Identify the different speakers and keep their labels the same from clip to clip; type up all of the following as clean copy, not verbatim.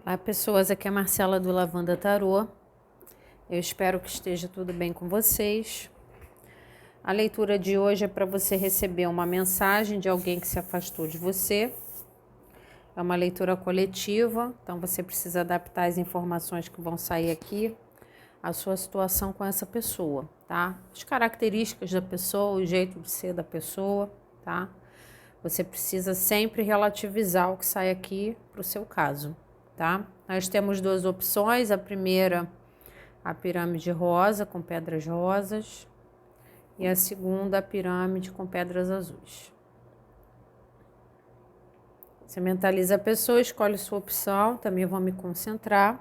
Speaker 1: Olá, pessoas, aqui é a Marcela do Lavanda Tarô. Eu espero que esteja tudo bem com vocês. A leitura de hoje é para você receber uma mensagem de alguém que se afastou de você. É uma leitura coletiva, então você precisa adaptar as informações que vão sair aqui à sua situação com essa pessoa, tá? As características da pessoa, o jeito de ser da pessoa, tá? Você precisa sempre relativizar o que sai aqui para o seu caso, tá? Nós temos duas opções. A primeira, a pirâmide rosa com pedras rosas, e a segunda, a pirâmide com pedras azuis. Você mentaliza a pessoa, escolhe sua opção, também vou me concentrar.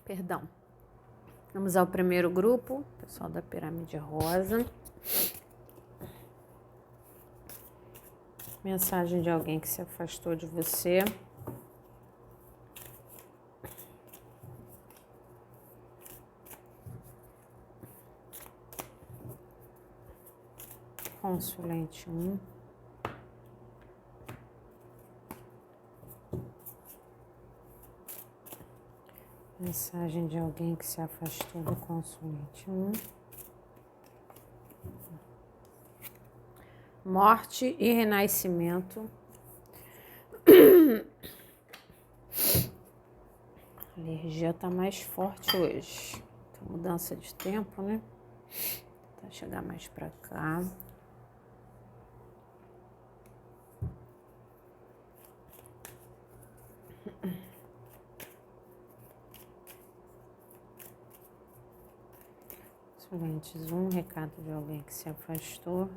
Speaker 1: Perdão. Vamos ao primeiro grupo, pessoal da pirâmide rosa. Mensagem de alguém que se afastou de você. Consulente 1. Mensagem de alguém que se afastou do consulente 1. Morte e renascimento. A energia tá mais forte hoje. Então, mudança de tempo, né? Tá chegar mais pra cá. Consulentes 1, recado de alguém que se afastou.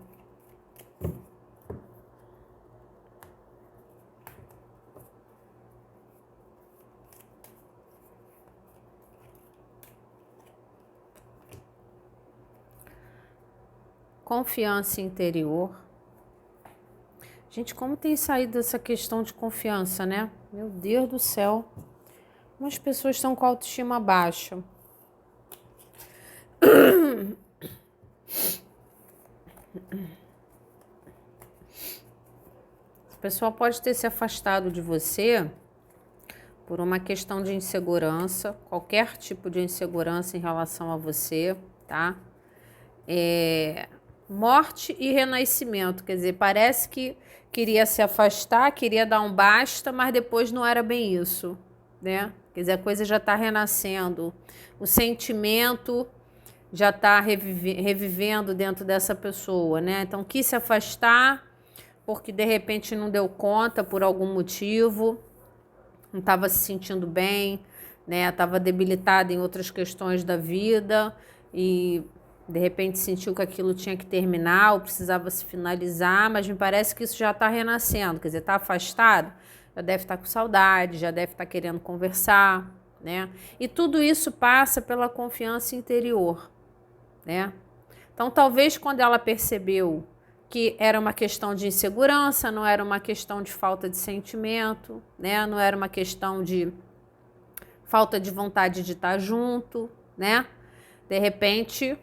Speaker 1: Confiança interior. Gente, como tem saído essa questão de confiança, né? Meu Deus do céu. Umas pessoas estão com a autoestima baixa. A pessoa pode ter se afastado de você por uma questão de insegurança, qualquer tipo de insegurança em relação a você, tá? Morte e renascimento, quer dizer, parece que queria se afastar, queria dar um basta, mas depois não era bem isso, né? Quer dizer, a coisa já está renascendo, o sentimento já está revivendo dentro dessa pessoa, né? Então, quis se afastar porque de repente não deu conta por algum motivo, não estava se sentindo bem, né? Estava debilitada em outras questões da vida e de repente sentiu que aquilo tinha que terminar ou precisava se finalizar, mas me parece que isso já está renascendo, quer dizer, está afastado, já deve estar com saudade, já deve estar querendo conversar, né? E tudo isso passa pela confiança interior, né? Então, talvez quando ela percebeu que era uma questão de insegurança, não era uma questão de falta de sentimento, né? Não era uma questão de falta de vontade de estar junto, né? De repente,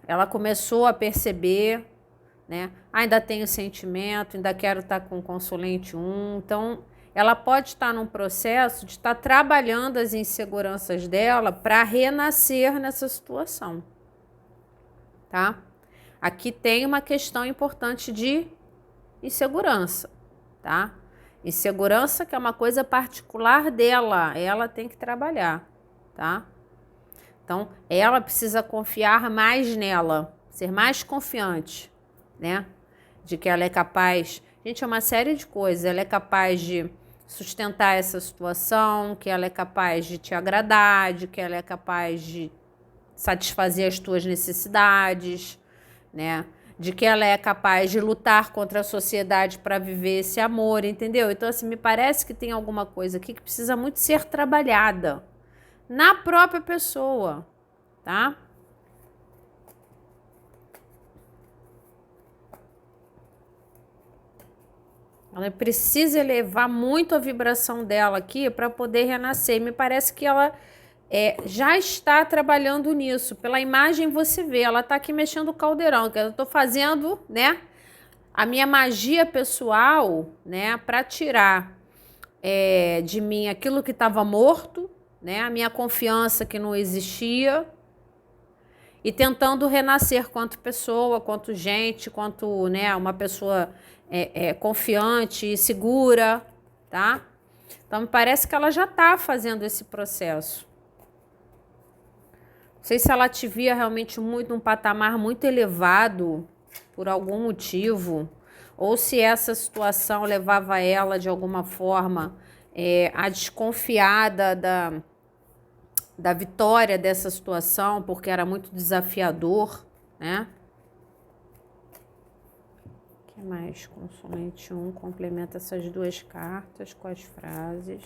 Speaker 1: ela começou a perceber, né? Ainda tenho sentimento, ainda quero estar com o consulente 1. Então, ela pode estar num processo de estar trabalhando as inseguranças dela para renascer nessa situação. tá? Aqui tem uma questão importante de insegurança, tá? Insegurança que é uma coisa particular dela, ela tem que trabalhar, tá? Então, ela precisa confiar mais nela, ser mais confiante, né? De que ela é capaz... Gente, é uma série de coisas. Ela é capaz de sustentar essa situação, que ela é capaz de te agradar, de que ela é capaz de satisfazer as tuas necessidades, né? De que ela é capaz de lutar contra a sociedade para viver esse amor, entendeu? Então, assim, me parece que tem alguma coisa aqui que precisa muito ser trabalhada na própria pessoa, tá? Ela precisa elevar muito a vibração dela aqui para poder renascer. E me parece que ela já está trabalhando nisso. Pela imagem você vê, ela está aqui mexendo o caldeirão, que eu estou fazendo, né, a minha magia pessoal, né, para tirar de mim aquilo que estava morto, né, a minha confiança que não existia, e tentando renascer quanto pessoa, quanto gente, quanto, né, uma pessoa confiante e segura, tá? Então, me parece que ela já está fazendo esse processo. Não sei se ela te via realmente muito num patamar muito elevado, por algum motivo, ou se essa situação levava ela, de alguma forma, a desconfiar da vitória dessa situação, porque era muito desafiador, né? O que mais? Consulente 1 complementa essas duas cartas com as frases.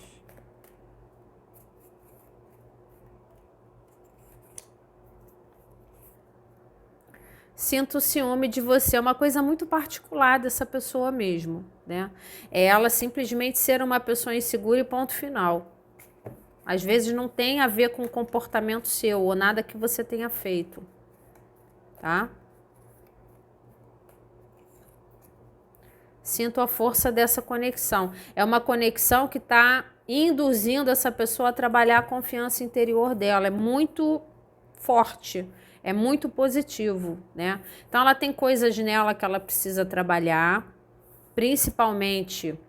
Speaker 1: Sinto ciúme de você, é uma coisa muito particular dessa pessoa mesmo, né? É ela simplesmente ser uma pessoa insegura e ponto final. Às vezes não tem a ver com o comportamento seu ou nada que você tenha feito, tá? Sinto a força dessa conexão. É uma conexão que está induzindo essa pessoa a trabalhar a confiança interior dela. É muito forte, é muito positivo, né? Então ela tem coisas nela que ela precisa trabalhar, principalmente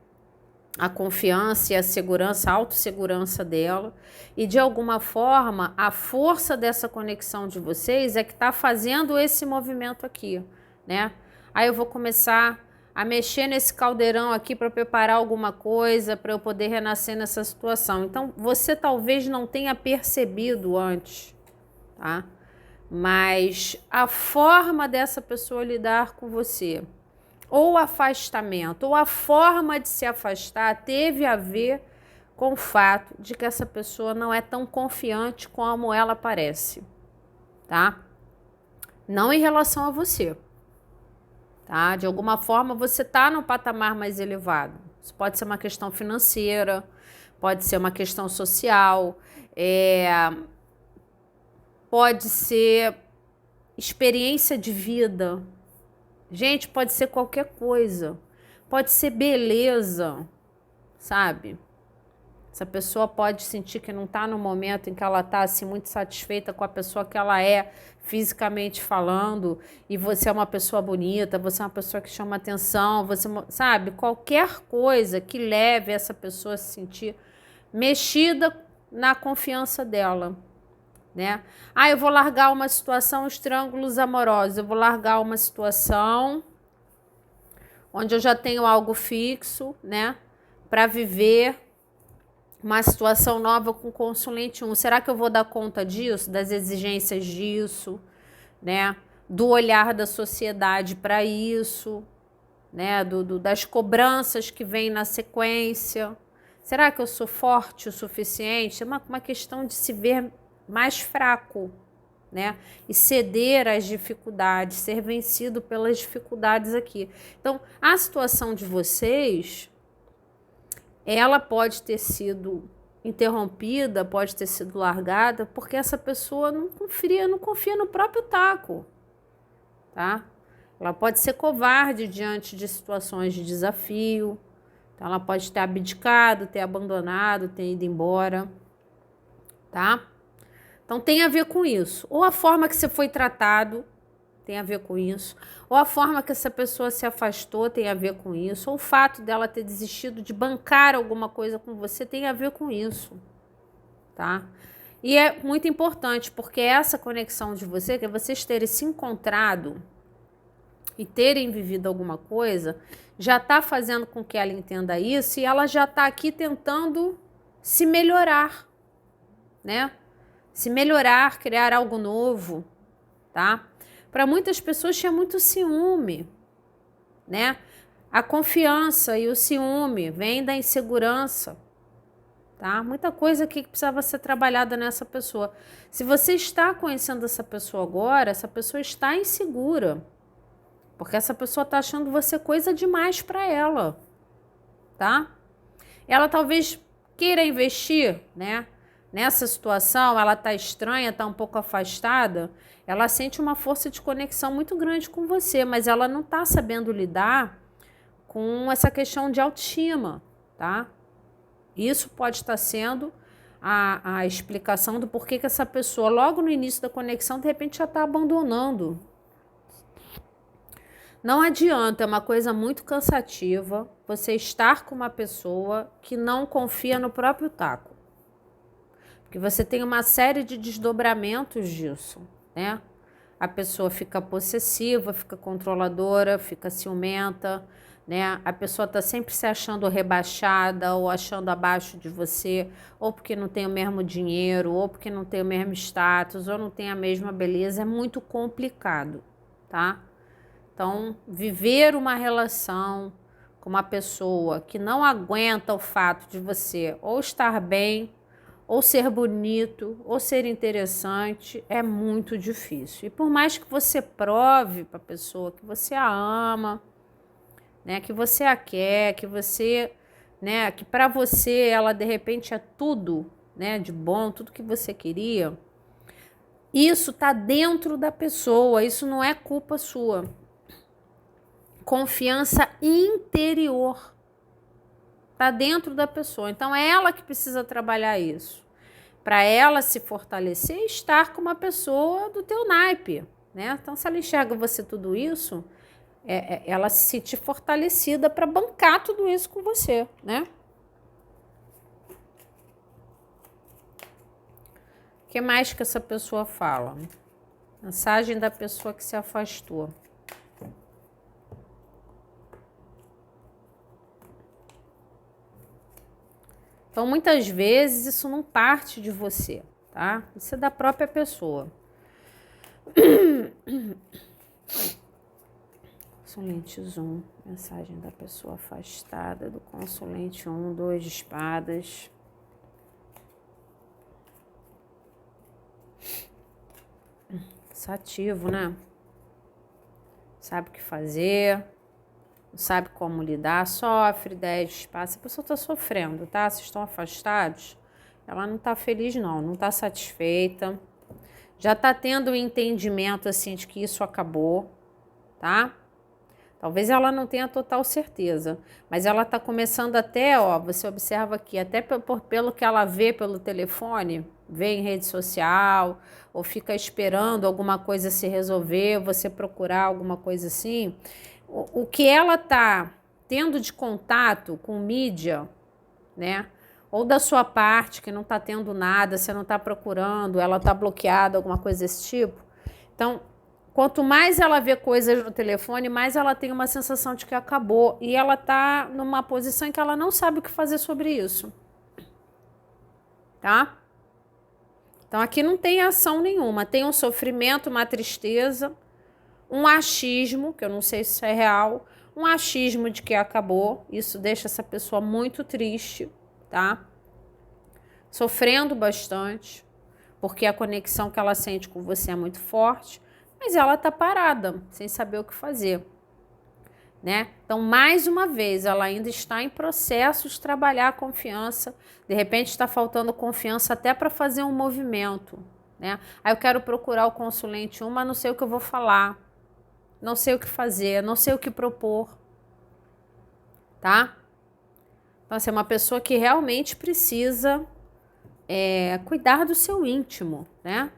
Speaker 1: a confiança e a segurança, a autossegurança dela. E de alguma forma, a força dessa conexão de vocês é que está fazendo esse movimento aqui, né? Aí eu vou começar a mexer nesse caldeirão aqui para preparar alguma coisa, para eu poder renascer nessa situação. Então, você talvez não tenha percebido antes, tá? Mas a forma dessa pessoa lidar com você, ou o afastamento, ou a forma de se afastar, teve a ver com o fato de que essa pessoa não é tão confiante como ela parece, tá? Não em relação a você, tá? De alguma forma você tá num patamar mais elevado. Isso pode ser uma questão financeira, pode ser uma questão social, pode ser experiência de vida. Gente, pode ser qualquer coisa. Pode ser beleza, sabe? Essa pessoa pode sentir que não está no momento em que ela está assim, muito satisfeita com a pessoa que ela é, fisicamente falando, e você é uma pessoa bonita, você é uma pessoa que chama atenção, você, sabe? Qualquer coisa que leve essa pessoa a se sentir mexida na confiança dela, né? Ah, eu vou largar uma situação, os triângulos amorosos, eu vou largar uma situação onde eu já tenho algo fixo, né? Para viver uma situação nova com consulente 1. Será que eu vou dar conta disso, das exigências disso, né? Do olhar da sociedade para isso, né? Das cobranças que vêm na sequência. Será que eu sou forte o suficiente? É uma questão de se ver mais fraco, né? E ceder às dificuldades, ser vencido pelas dificuldades aqui. Então, a situação de vocês, ela pode ter sido interrompida, pode ter sido largada, porque essa pessoa não confia no próprio taco, tá? Ela pode ser covarde diante de situações de desafio, então ela pode ter abdicado, ter abandonado, ter ido embora, tá? Então tem a ver com isso. Ou a forma que você foi tratado, tem a ver com isso, ou a forma que essa pessoa se afastou tem a ver com isso, ou o fato dela ter desistido de bancar alguma coisa com você tem a ver com isso, tá? E é muito importante, porque essa conexão de você, que é vocês terem se encontrado e terem vivido alguma coisa, já está fazendo com que ela entenda isso e ela já está aqui tentando se melhorar, né? Se melhorar, criar algo novo, tá? Para muitas pessoas tinha muito ciúme, né? A confiança e o ciúme vem da insegurança, tá? Muita coisa aqui que precisava ser trabalhada nessa pessoa. Se você está conhecendo essa pessoa agora, essa pessoa está insegura, porque essa pessoa está achando você coisa demais para ela, tá? Ela talvez queira investir, né? Nessa situação, ela tá estranha, tá um pouco afastada, ela sente uma força de conexão muito grande com você, mas ela não tá sabendo lidar com essa questão de autoestima, tá? Isso pode estar sendo a explicação do porquê que essa pessoa, logo no início da conexão, de repente já está abandonando. Não adianta, é uma coisa muito cansativa você estar com uma pessoa que não confia no próprio taco. Porque você tem uma série de desdobramentos disso, né? A pessoa fica possessiva, fica controladora, fica ciumenta, né? A pessoa tá sempre se achando rebaixada ou achando abaixo de você, ou porque não tem o mesmo dinheiro, ou porque não tem o mesmo status, ou não tem a mesma beleza. É muito complicado, tá? Então, viver uma relação com uma pessoa que não aguenta o fato de você ou estar bem, ou ser bonito, ou ser interessante, é muito difícil. E por mais que você prove para a pessoa que você a ama, né, que você a quer, que você, né, que para você ela de repente é tudo, né, de bom, tudo que você queria, isso tá dentro da pessoa, isso não é culpa sua. Confiança interior. Está dentro da pessoa. Então, é ela que precisa trabalhar isso. Para ela se fortalecer e estar com uma pessoa do teu naipe, né? Então, se ela enxerga você tudo isso, ela se sentir fortalecida para bancar tudo isso com você, né? O que mais que essa pessoa fala? Mensagem da pessoa que se afastou. Então, muitas vezes, isso não parte de você, tá? Isso é da própria pessoa. Consulentes 1, mensagem da pessoa afastada, do consulente 1, 2 de espadas. Cansativo, né? Sabe o que fazer, não sabe como lidar, sofre, 10 de espadas. A pessoa está sofrendo, tá? Vocês estão afastados, ela não está feliz não está satisfeita. Já está tendo um entendimento, assim, de que isso acabou, tá? Talvez ela não tenha total certeza, mas ela está começando até, ó, você observa aqui, até pelo que ela vê pelo telefone, vê em rede social, ou fica esperando alguma coisa se resolver, você procurar alguma coisa assim. O que ela está tendo de contato com mídia, né? Ou da sua parte, que não está tendo nada, você não está procurando, ela está bloqueada, alguma coisa desse tipo. Então, quanto mais ela vê coisas no telefone, mais ela tem uma sensação de que acabou. E ela está numa posição em que ela não sabe o que fazer sobre isso. Tá? Então, aqui não tem ação nenhuma. Tem um sofrimento, uma tristeza, um achismo, que eu não sei se isso é real, um achismo de que acabou. Isso deixa essa pessoa muito triste, tá? Sofrendo bastante, porque a conexão que ela sente com você é muito forte, mas ela tá parada, sem saber o que fazer, né? Então, mais uma vez, ela ainda está em processo de trabalhar a confiança, de repente está faltando confiança até para fazer um movimento, né? Aí eu quero procurar o consulente 1, mas não sei o que eu vou falar, não sei o que fazer, não sei o que propor, tá? Então, assim, é uma pessoa que realmente precisa cuidar do seu íntimo, né?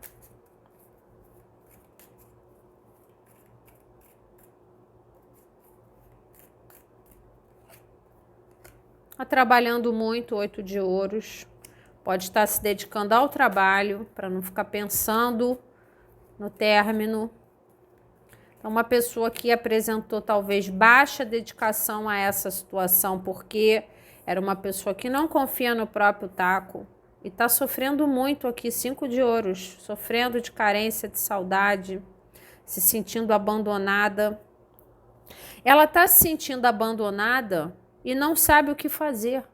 Speaker 1: Está trabalhando muito, 8 de ouros. Pode estar se dedicando ao trabalho para não ficar pensando no término. Então, uma pessoa que apresentou talvez baixa dedicação a essa situação, porque era uma pessoa que não confia no próprio taco e está sofrendo muito aqui, 5 de ouros, sofrendo de carência, de saudade, se sentindo abandonada. Ela está se sentindo abandonada e não sabe o que fazer.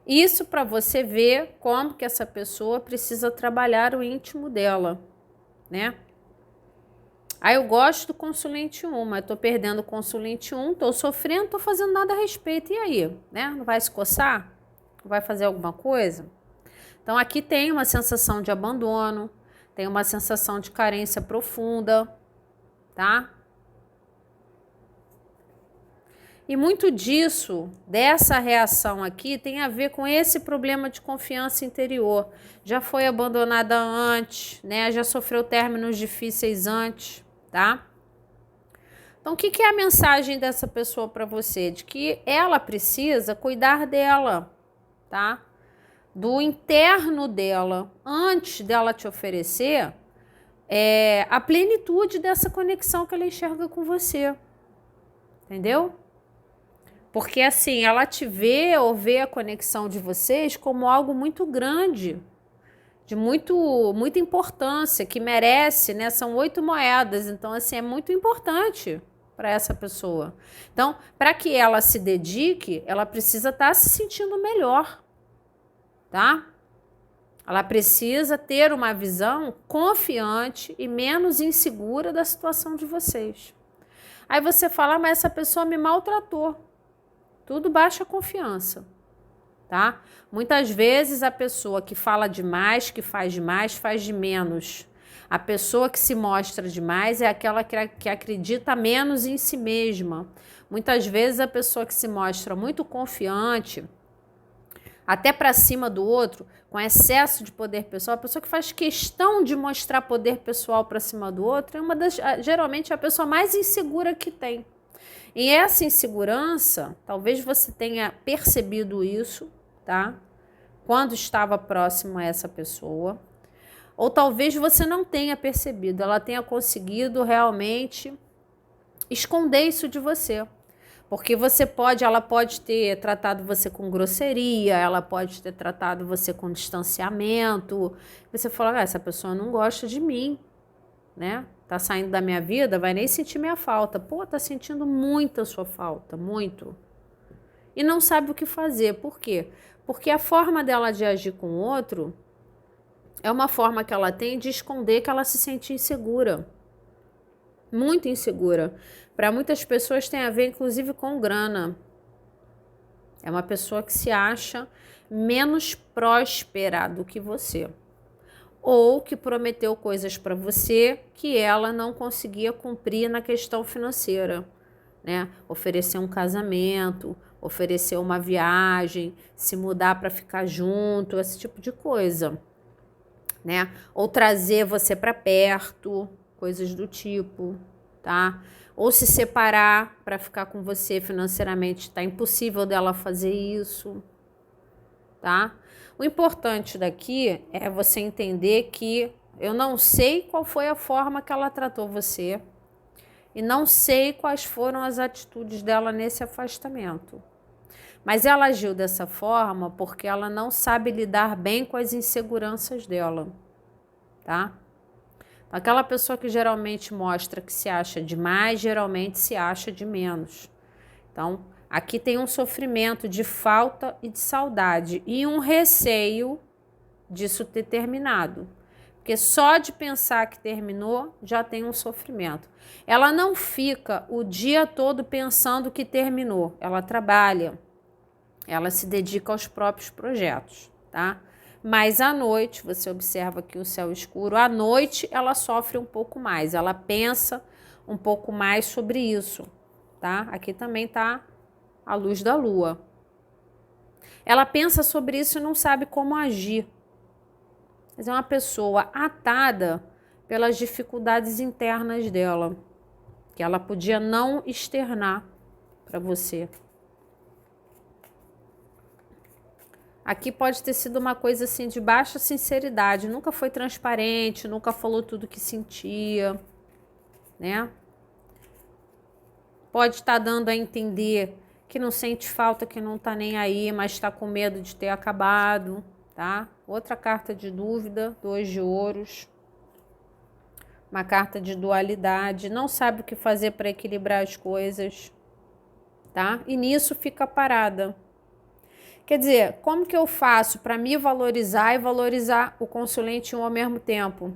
Speaker 1: Isso para você ver como que essa pessoa precisa trabalhar o íntimo dela, né? Aí eu gosto do consulente 1, mas tô perdendo o consulente 1, tô sofrendo, tô fazendo nada a respeito. E aí, né? Não vai se coçar? Não vai fazer alguma coisa? Então aqui tem uma sensação de abandono, tem uma sensação de carência profunda, tá? E muito disso, dessa reação aqui, tem a ver com esse problema de confiança interior. Já foi abandonada antes, né? Já sofreu términos difíceis antes, tá? Então, o que é a mensagem dessa pessoa para você? De que ela precisa cuidar dela, tá? Do interno dela, antes dela te oferecer a plenitude dessa conexão que ela enxerga com você. Entendeu? Porque assim, ela te vê ou vê a conexão de vocês como algo muito grande, de muita importância, que merece, né? São 8 moedas, então assim, é muito importante para essa pessoa. Então, para que ela se dedique, ela precisa estar se sentindo melhor, tá? Ela precisa ter uma visão confiante e menos insegura da situação de vocês. Aí você fala, mas essa pessoa me maltratou. Tudo baixa confiança, tá? Muitas vezes a pessoa que fala demais, que faz de menos. A pessoa que se mostra demais é aquela que acredita menos em si mesma. Muitas vezes a pessoa que se mostra muito confiante, até para cima do outro, com excesso de poder pessoal, a pessoa que faz questão de mostrar poder pessoal para cima do outro, geralmente é a pessoa mais insegura que tem. E essa insegurança, talvez você tenha percebido isso, tá? Quando estava próximo a essa pessoa. Ou talvez você não tenha percebido, ela tenha conseguido realmente esconder isso de você. Porque ela pode ter tratado você com grosseria, ela pode ter tratado você com distanciamento. Você fala, essa pessoa não gosta de mim, né? Tá saindo da minha vida, vai nem sentir minha falta. Pô, tá sentindo muito a sua falta, muito. E não sabe o que fazer. Por quê? Porque a forma dela de agir com o outro é uma forma que ela tem de esconder que ela se sente insegura. Muito insegura. Para muitas pessoas tem a ver, inclusive, com grana. É uma pessoa que se acha menos próspera do que você. Ou que prometeu coisas para você que ela não conseguia cumprir na questão financeira, né? Oferecer um casamento, oferecer uma viagem, se mudar para ficar junto, esse tipo de coisa, né? Ou trazer você para perto, coisas do tipo, tá? Ou se separar para ficar com você financeiramente, tá impossível dela fazer isso, tá? O importante daqui é você entender que eu não sei qual foi a forma que ela tratou você e não sei quais foram as atitudes dela nesse afastamento. Mas ela agiu dessa forma porque ela não sabe lidar bem com as inseguranças dela, tá? Aquela pessoa que geralmente mostra que se acha demais, geralmente se acha de menos. Então, aqui tem um sofrimento de falta e de saudade e um receio disso ter terminado. Porque só de pensar que terminou, já tem um sofrimento. Ela não fica o dia todo pensando que terminou. Ela trabalha, ela se dedica aos próprios projetos, tá? Mas à noite, você observa que o céu escuro, à noite ela sofre um pouco mais. Ela pensa um pouco mais sobre isso, tá? Aqui também tá a luz da lua. Ela pensa sobre isso e não sabe como agir. Mas é uma pessoa atada pelas dificuldades internas dela, que ela podia não externar para você. Aqui pode ter sido uma coisa assim de baixa sinceridade, nunca foi transparente, nunca falou tudo que sentia, né? Pode estar dando a entender que não sente falta, que não tá nem aí, mas está com medo de ter acabado, tá? Outra carta de dúvida, 2 de ouros. Uma carta de dualidade, não sabe o que fazer para equilibrar as coisas, tá? E nisso fica parada. Quer dizer, como que eu faço para me valorizar e valorizar o consulente ao mesmo tempo?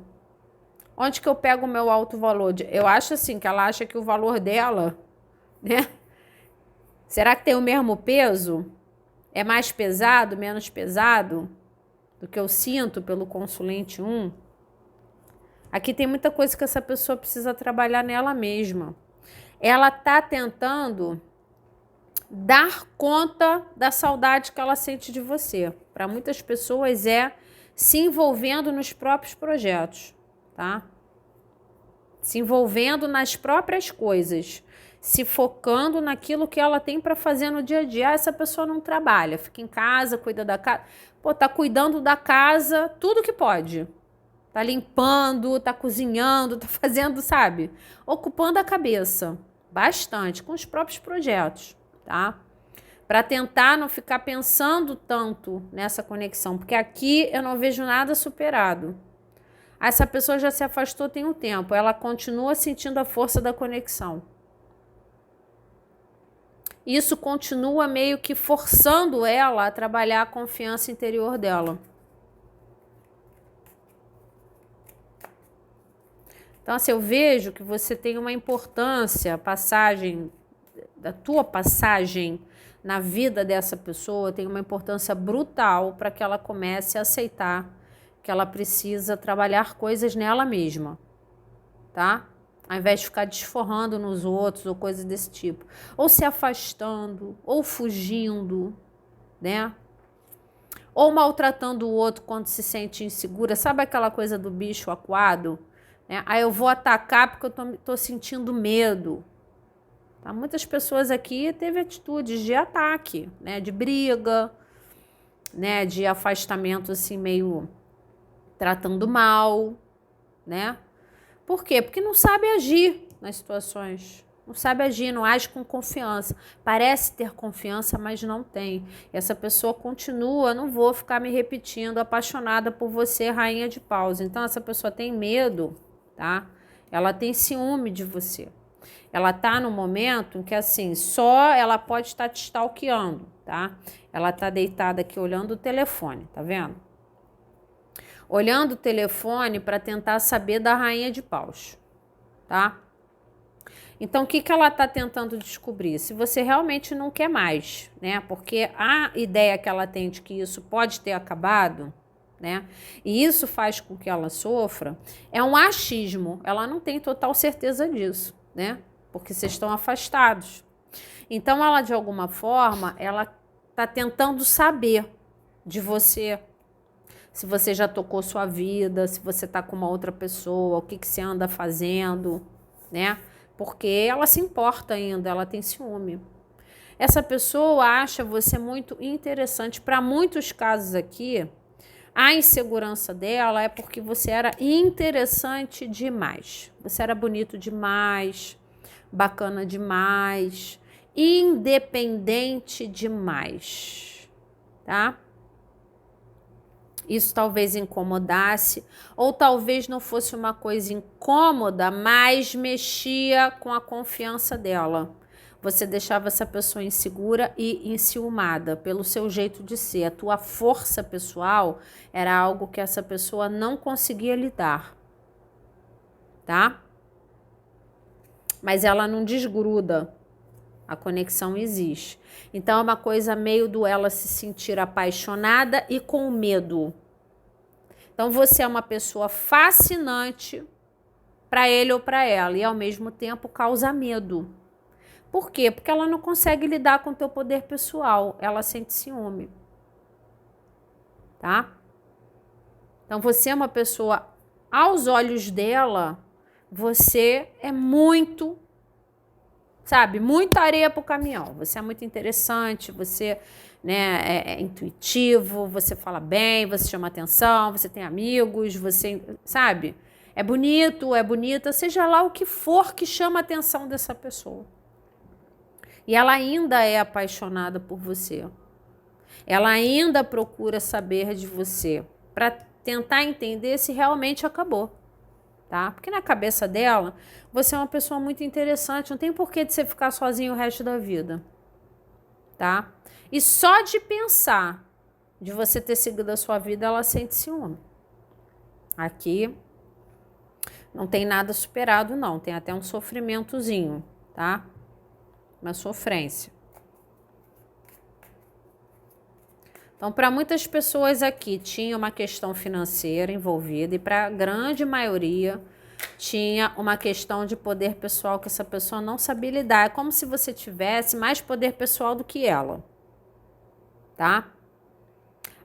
Speaker 1: Onde que eu pego o meu alto valor? Eu acho assim, que ela acha que o valor dela, né? Será que tem o mesmo peso? É mais pesado, menos pesado do que eu sinto pelo consulente 1? Aqui tem muita coisa que essa pessoa precisa trabalhar nela mesma. Ela tá tentando dar conta da saudade que ela sente de você. Para muitas pessoas é se envolvendo nos próprios projetos, tá? Se envolvendo nas próprias coisas, se focando naquilo que ela tem para fazer no dia a dia. Ah, essa pessoa não trabalha, fica em casa, cuida da casa. Pô, tá cuidando da casa tudo que pode. Tá limpando, tá cozinhando, tá fazendo, sabe? Ocupando a cabeça bastante com os próprios projetos, tá? Para tentar não ficar pensando tanto nessa conexão, porque aqui eu não vejo nada superado. Essa pessoa já se afastou tem um tempo, ela continua sentindo a força da conexão. Isso continua meio que forçando ela a trabalhar a confiança interior dela. Então, assim, eu vejo que você tem uma importância, da tua passagem na vida dessa pessoa tem uma importância brutal para que ela comece a aceitar que ela precisa trabalhar coisas nela mesma, tá? Ao invés de ficar desforrando nos outros ou coisas desse tipo. Ou se afastando, ou fugindo, né? Ou maltratando o outro quando se sente insegura. Sabe aquela coisa do bicho acuado? Aí eu vou atacar porque eu tô sentindo medo. Tá? Muitas pessoas aqui teve atitudes de ataque, né? De briga, né? De afastamento assim meio tratando mal, né? Por quê? Porque não sabe agir nas situações. Não sabe agir, não age com confiança. Parece ter confiança, mas não tem. E essa pessoa continua, não vou ficar me repetindo, apaixonada por você, rainha de paus. Então essa pessoa tem medo, tá? Ela tem ciúme de você. Ela tá no momento em que assim, só ela pode estar te stalkeando, tá? Ela tá deitada aqui olhando o telefone, tá vendo? Olhando o telefone para tentar saber da rainha de paus, tá? Então, o que ela tá tentando descobrir? Se você realmente não quer mais, né? Porque a ideia que ela tem de que isso pode ter acabado, né? E isso faz com que ela sofra, é um achismo. Ela não tem total certeza disso, né? Porque vocês estão afastados. Então, ela, de alguma forma, ela tá tentando saber de você. Se você já tocou sua vida, se você tá com uma outra pessoa, o que você anda fazendo, né? Porque ela se importa ainda, ela tem ciúme. Essa pessoa acha você muito interessante. Para muitos casos aqui, a insegurança dela é porque você era interessante demais. Você era bonito demais, bacana demais, independente demais, tá? Isso talvez incomodasse, ou talvez não fosse uma coisa incômoda, mas mexia com a confiança dela. Você deixava essa pessoa insegura e enciumada pelo seu jeito de ser. A tua força pessoal era algo que essa pessoa não conseguia lidar, tá? Mas ela não desgruda. A conexão existe. Então, é uma coisa meio do ela se sentir apaixonada e com medo. Então, você é uma pessoa fascinante para ele ou para ela e, ao mesmo tempo, causa medo. Por quê? Porque ela não consegue lidar com o teu poder pessoal. Ela sente ciúme. Tá? Então, você é uma pessoa, aos olhos dela, você é muito sabe, muita areia pro caminhão. Você é muito interessante, você, né, é intuitivo, você fala bem, você chama atenção, você tem amigos, você, sabe, é bonito, é bonita, seja lá o que for que chama a atenção dessa pessoa. E ela ainda é apaixonada por você. Ela ainda procura saber de você para tentar entender se realmente acabou. Tá? Porque na cabeça dela, você é uma pessoa muito interessante, não tem porquê de você ficar sozinho o resto da vida, tá? E só de pensar de você ter seguido a sua vida, ela sente ciúme. Aqui não tem nada superado, não, tem até um sofrimentozinho, tá? Uma sofrência. Então, para muitas pessoas aqui, tinha uma questão financeira envolvida e para a grande maioria tinha uma questão de poder pessoal que essa pessoa não sabia lidar. É como se você tivesse mais poder pessoal do que ela, tá?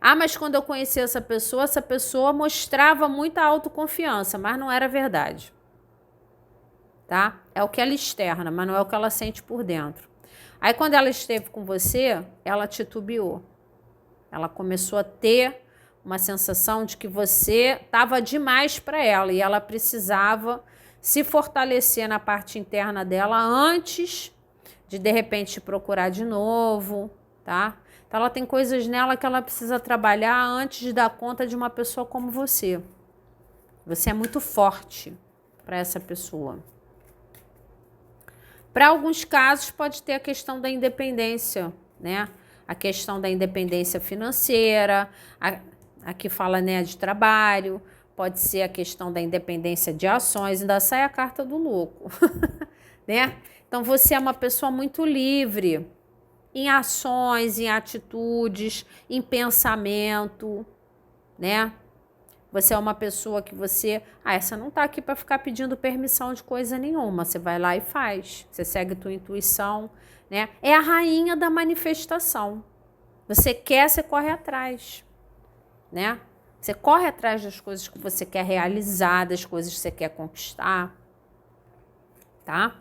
Speaker 1: Ah, mas quando eu conheci essa pessoa mostrava muita autoconfiança, mas não era verdade, tá? É o que ela externa, mas não é o que ela sente por dentro. Aí, quando ela esteve com você, ela titubeou. Ela começou a ter uma sensação de que você estava demais para ela e ela precisava se fortalecer na parte interna dela antes de repente procurar de novo, tá? Então ela tem coisas nela que ela precisa trabalhar antes de dar conta de uma pessoa como você. Você é muito forte para essa pessoa. Para alguns casos pode ter a questão da independência, né? A questão da independência financeira, aqui fala, né, de trabalho, pode ser a questão da independência de ações, ainda sai a carta do louco, né? Então você é uma pessoa muito livre em ações, em atitudes, em pensamento, né? Você é uma pessoa que essa não tá aqui para ficar pedindo permissão de coisa nenhuma, você vai lá e faz, você segue tua intuição, né? É a rainha da manifestação. Você quer, você corre atrás, né? Você corre atrás das coisas que você quer realizar, das coisas que você quer conquistar, tá?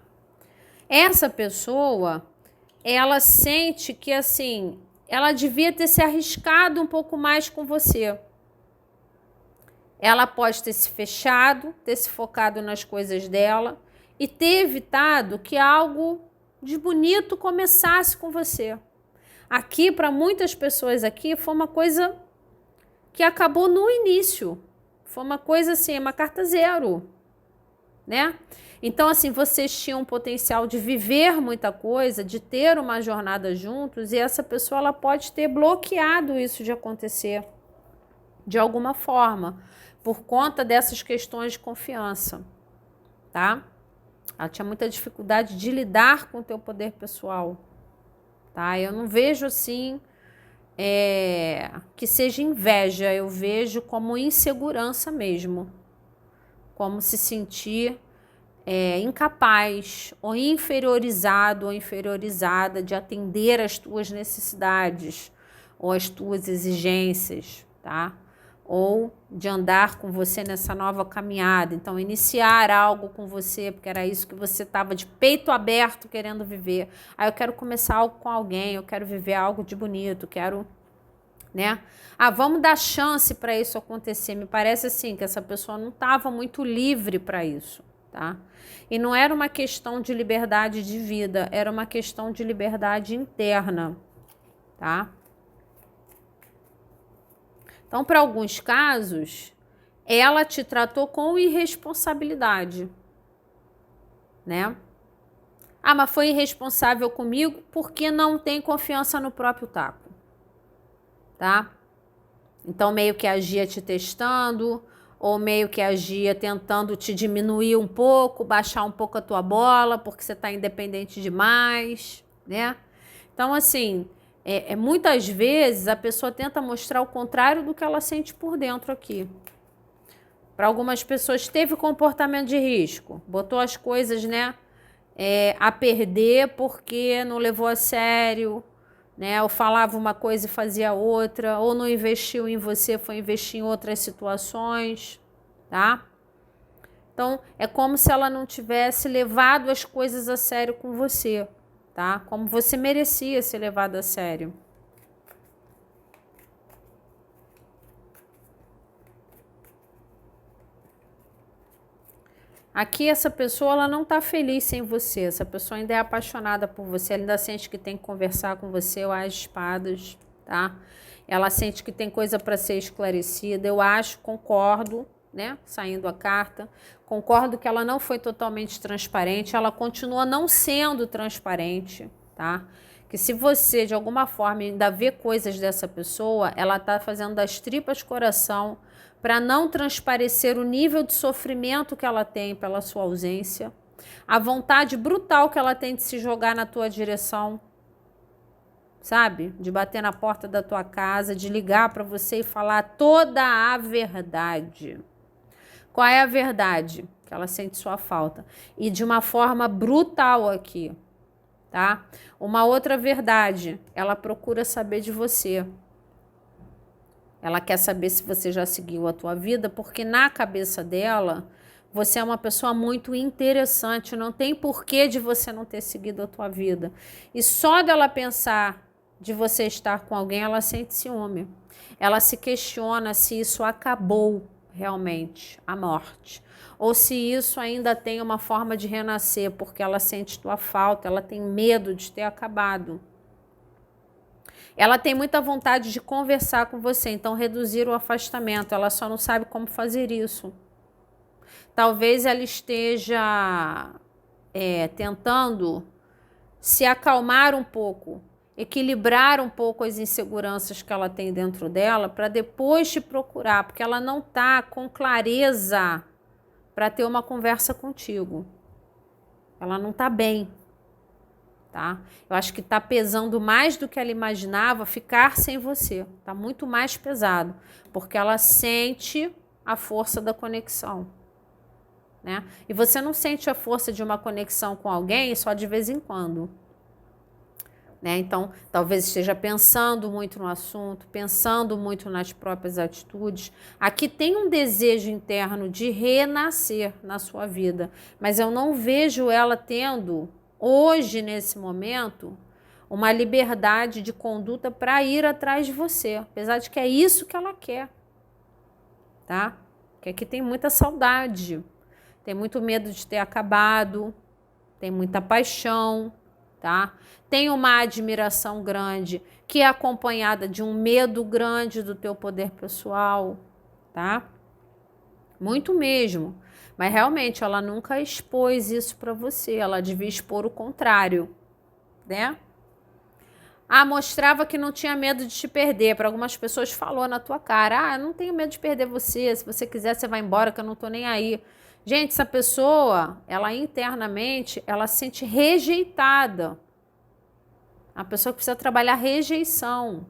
Speaker 1: Essa pessoa, ela sente que, assim, ela devia ter se arriscado um pouco mais com você. Ela pode ter se fechado, ter se focado nas coisas dela e ter evitado que algo de bonito começasse com você. Aqui, para muitas pessoas aqui, foi uma coisa que acabou no início. Foi uma coisa assim, uma carta zero, né? Então, assim, vocês tinham um potencial de viver muita coisa, de ter uma jornada juntos, e essa pessoa, ela pode ter bloqueado isso de acontecer de alguma forma, por conta dessas questões de confiança, tá? Ela tinha muita dificuldade de lidar com o teu poder pessoal, tá? Eu não vejo assim que seja inveja, eu vejo como insegurança mesmo, como se sentir incapaz ou inferiorizado ou inferiorizada de atender às tuas necessidades ou às tuas exigências, tá? Ou de andar com você nessa nova caminhada. Então, iniciar algo com você, porque era isso que você estava de peito aberto querendo viver. Eu quero começar algo com alguém, eu quero viver algo de bonito, quero, né? Vamos dar chance para isso acontecer. Me parece assim que essa pessoa não estava muito livre para isso, tá? E não era uma questão de liberdade de vida, era uma questão de liberdade interna, tá? Então, para alguns casos, ela te tratou com irresponsabilidade, né? Mas foi irresponsável comigo porque não tem confiança no próprio taco, tá? Então, meio que agia te testando, ou meio que agia tentando te diminuir um pouco, baixar um pouco a tua bola, porque você está independente demais, né? Então, assim, muitas vezes a pessoa tenta mostrar o contrário do que ela sente por dentro aqui. Para algumas pessoas teve comportamento de risco, botou as coisas, né, a perder porque não levou a sério, né, ou falava uma coisa e fazia outra, ou não investiu em você, foi investir em outras situações, tá? Então, é como se ela não tivesse levado as coisas a sério com você, tá? Como você merecia ser levado a sério. Aqui essa pessoa ela não está feliz sem você, essa pessoa ainda é apaixonada por você, ela ainda sente que tem que conversar com você, o As de Espadas, tá? Ela sente que tem coisa para ser esclarecida, eu acho, concordo, né? Saindo a carta, concordo que ela não foi totalmente transparente, ela continua não sendo transparente, tá? Que se você de alguma forma ainda vê coisas dessa pessoa, ela tá fazendo das tripas coração para não transparecer o nível de sofrimento que ela tem pela sua ausência, a vontade brutal que ela tem de se jogar na tua direção, sabe? De bater na porta da tua casa, de ligar para você e falar toda a verdade. Qual é a verdade? Que ela sente sua falta. E de uma forma brutal aqui, tá? Uma outra verdade, ela procura saber de você. Ela quer saber se você já seguiu a tua vida, porque na cabeça dela, você é uma pessoa muito interessante, não tem porquê de você não ter seguido a tua vida. E só dela pensar de você estar com alguém, ela sente ciúme. Ela se questiona se isso acabou realmente, a morte. Ou se isso ainda tem uma forma de renascer, porque ela sente tua falta, ela tem medo de ter acabado. Ela tem muita vontade de conversar com você, então reduzir o afastamento. Ela só não sabe como fazer isso. Talvez ela esteja tentando se acalmar um pouco, equilibrar um pouco as inseguranças que ela tem dentro dela para depois te procurar, porque ela não está com clareza para ter uma conversa contigo. Ela não está bem. Tá? Eu acho que está pesando mais do que ela imaginava ficar sem você. Está muito mais pesado, porque ela sente a força da conexão, né? E você não sente a força de uma conexão com alguém só de vez em quando, né? Então, talvez esteja pensando muito no assunto, pensando muito nas próprias atitudes. Aqui tem um desejo interno de renascer na sua vida, mas eu não vejo ela tendo hoje, nesse momento, uma liberdade de conduta para ir atrás de você, apesar de que é isso que ela quer, tá? Que aqui tem muita saudade, tem muito medo de ter acabado, tem muita paixão, tá? Tem uma admiração grande, que é acompanhada de um medo grande do teu poder pessoal, tá? Muito mesmo. Mas realmente ela nunca expôs isso para você, ela devia expor o contrário, né? Ah, mostrava que não tinha medo de te perder. Para algumas pessoas falou na tua cara, ah, não tenho medo de perder você, se você quiser você vai embora que eu não tô nem aí. Gente, essa pessoa, ela internamente, ela se sente rejeitada. Uma pessoa que precisa trabalhar rejeição,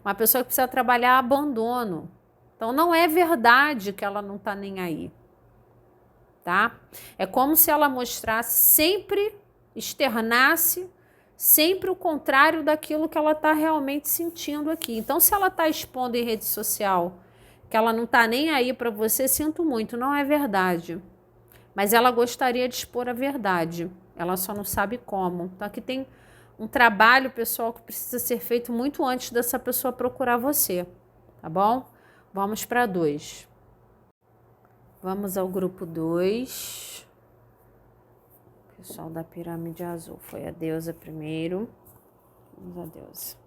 Speaker 1: uma pessoa que precisa trabalhar abandono. Então não é verdade que ela não tá nem aí. Tá? É como se ela mostrasse sempre, externasse sempre o contrário daquilo que ela está realmente sentindo aqui. Então, se ela está expondo em rede social que ela não está nem aí para você, sinto muito, não é verdade. Mas ela gostaria de expor a verdade, ela só não sabe como. Então, aqui tem um trabalho, pessoal, que precisa ser feito muito antes dessa pessoa procurar você, tá bom? Vamos para 2. Vamos ao grupo 2. Pessoal da pirâmide azul. Foi a deusa primeiro. Vamos a deusa.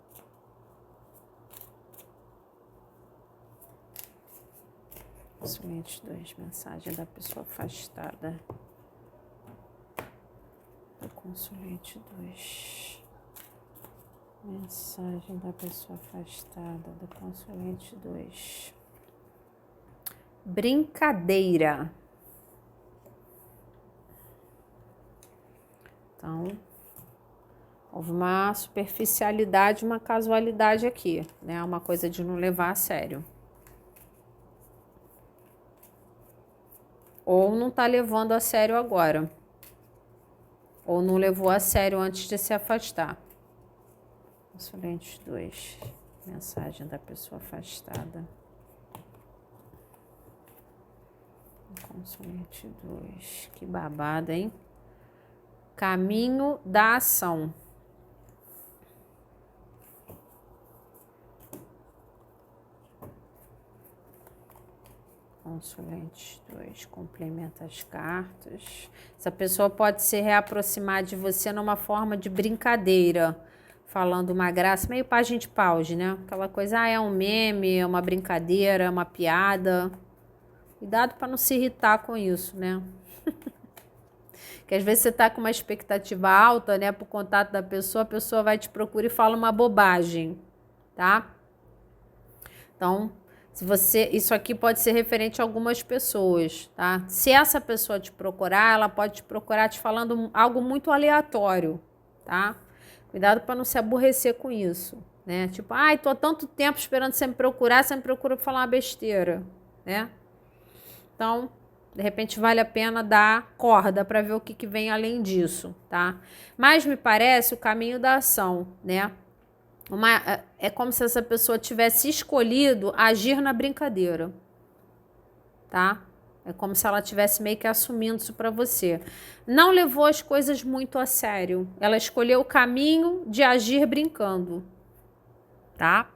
Speaker 1: Consulente 2. Mensagem da pessoa afastada. Do consulente 2. Mensagem da pessoa afastada. Do consulente 2. Brincadeira. Então, houve uma superficialidade, uma casualidade aqui, né? Uma coisa de não levar a sério. Ou não tá levando a sério agora. Ou não levou a sério antes de se afastar. Consulente 2. Mensagem da pessoa afastada. Consulente 2. Que babada, hein? Caminho da ação. Consulente 2. Complementa as cartas. Essa pessoa pode se reaproximar de você numa forma de brincadeira, falando uma graça, meio página de pause, né? Aquela coisa, é um meme, é uma brincadeira, é uma piada. Cuidado para não se irritar com isso, né? Que às vezes você tá com uma expectativa alta, né, pro contato da pessoa, a pessoa vai te procurar e fala uma bobagem, tá? Então, isso aqui pode ser referente a algumas pessoas, tá? Se essa pessoa te procurar, ela pode te procurar te falando algo muito aleatório, tá? Cuidado para não se aborrecer com isso, né? Tipo, ai, tô há tanto tempo esperando você me procura pra falar uma besteira, né? Então, de repente vale a pena dar corda para ver o que vem além disso, tá? Mas me parece o caminho da ação, né? É como se essa pessoa tivesse escolhido agir na brincadeira, tá? É como se ela tivesse meio que assumindo isso para você. Não levou as coisas muito a sério. Ela escolheu o caminho de agir brincando, tá?